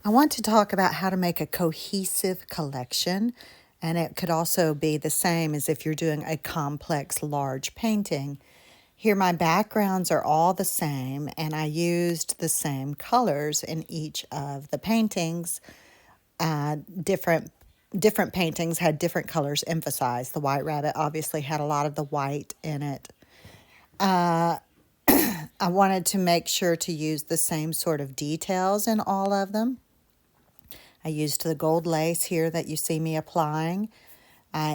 I want to talk about how to make a cohesive collection, and it could also be the same as if you're doing a complex, large painting. Here, my backgrounds are all the same, and I used the same colors in each of the paintings. Uh, different different paintings had different colors emphasized. The White Rabbit obviously had a lot of the white in it. I wanted to make sure to use the same sort of details in all of them. I used the gold lace here that you see me applying.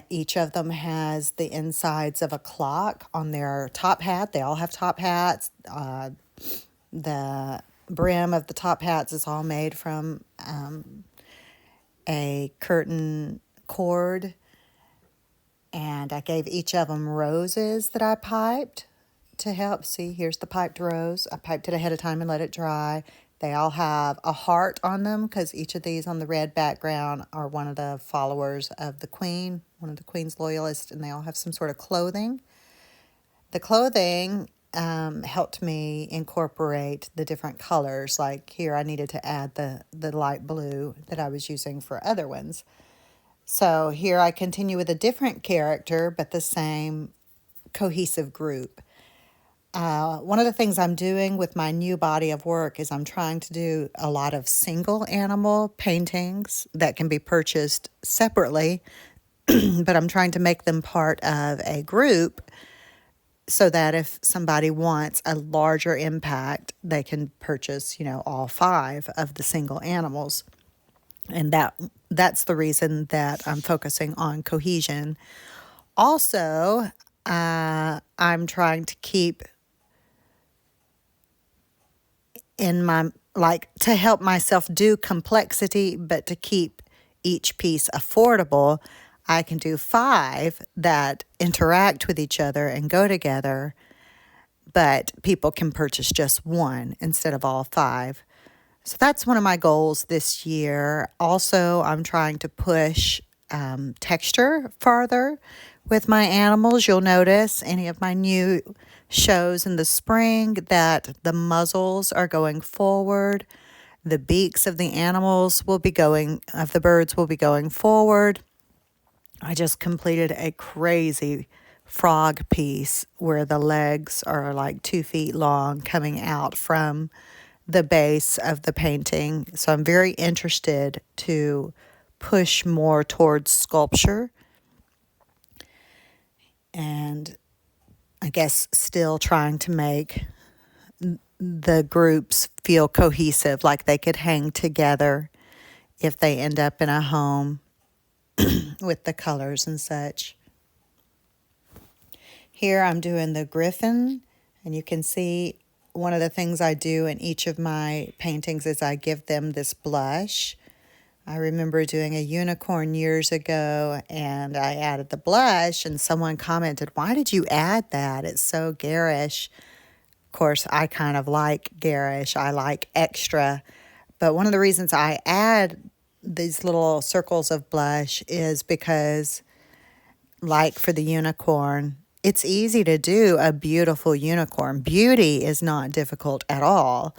Each of them has the insides of a clock on their top hat. They all have top hats. The brim of the top hats is all made from a curtain cord. And I gave each of them roses that I piped to help. See, here's the piped rose. I piped it ahead of time and let it dry. They all have a heart on them because each of these on the red background are one of the followers of the Queen, one of the Queen's loyalists, and they all have some sort of clothing. The clothing helped me incorporate the different colors. Like here, I needed to add the light blue that I was using for other ones. So here I continue with a different character, but the same cohesive group. One of the things I'm doing with my new body of work is I'm trying to do a lot of single animal paintings that can be purchased separately, but I'm trying to make them part of a group so that if somebody wants a larger impact, they can purchase, all 5 of the single animals. And that's the reason that I'm focusing on cohesion. Also, I'm trying to keep in my, to help myself do complexity, but to keep each piece affordable, I can do 5 that interact with each other and go together, but people can purchase just one instead of all 5. So that's one of my goals this year. Also, I'm trying to push texture farther with my animals. You'll notice any of my new shows in the spring that the muzzles are going forward. The beaks of the birds will be going forward. I just completed a crazy frog piece where the legs are like 2 feet long coming out from the base of the painting. So I'm very interested to push more towards sculpture, and I guess still trying to make the groups feel cohesive, like they could hang together if they end up in a home with the colors and such. Here I'm doing the griffin, and you can see one of the things I do in each of my paintings is I give them this blush. I remember doing a unicorn years ago, and I added the blush, and someone commented, "Why did you add that? It's so garish." Of course, I kind of like garish. I like extra. But one of the reasons I add these little circles of blush is because, like for the unicorn, it's easy to do a beautiful unicorn. Beauty is not difficult at all.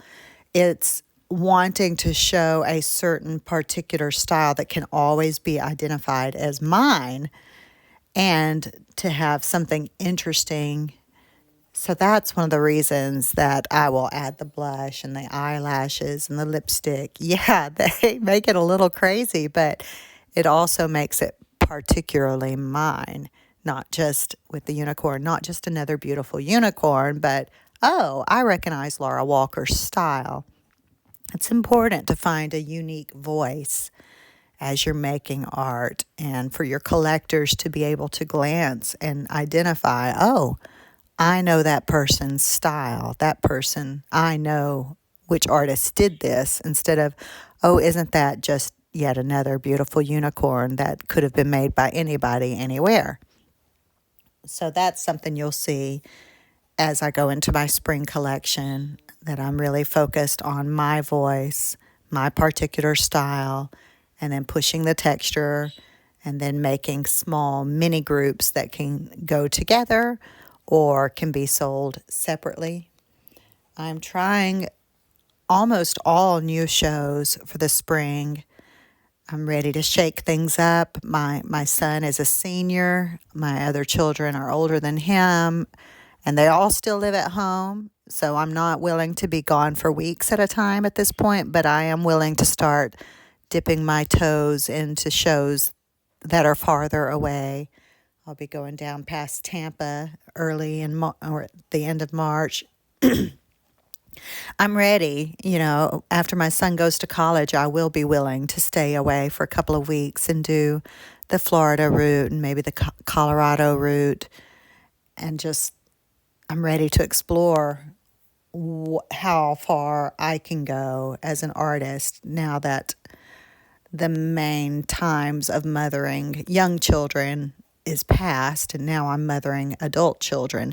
It's wanting to show a certain particular style that can always be identified as mine and to have something interesting. So that's one of the reasons that I will add the blush and the eyelashes and the lipstick. Yeah, they make it a little crazy, but it also makes it particularly mine. Not just with the unicorn, not just another beautiful unicorn, but, oh, I recognize Laura Walker's style. It's important to find a unique voice as you're making art, and for your collectors to be able to glance and identify, oh, I know that person's style. That person, I know which artist did this, instead of, oh, isn't that just yet another beautiful unicorn that could have been made by anybody, anywhere. So that's something you'll see as I go into my spring collection, that I'm really focused on my voice, my particular style, and then pushing the texture, and then making small mini groups that can go together or can be sold separately. I'm trying almost all new shows for the spring. I'm ready to shake things up. My son is a senior. My other children are older than him, and they all still live at home. So I'm not willing to be gone for weeks at a time at this point, but I am willing to start dipping my toes into shows that are farther away. I'll be going down past Tampa early or at the end of March. I'm ready. After my son goes to college, I will be willing to stay away for a couple of weeks and do the Florida route and maybe the Colorado route. And just, I'm ready to explore how far I can go as an artist now that the main times of mothering young children is past, and now I'm mothering adult children.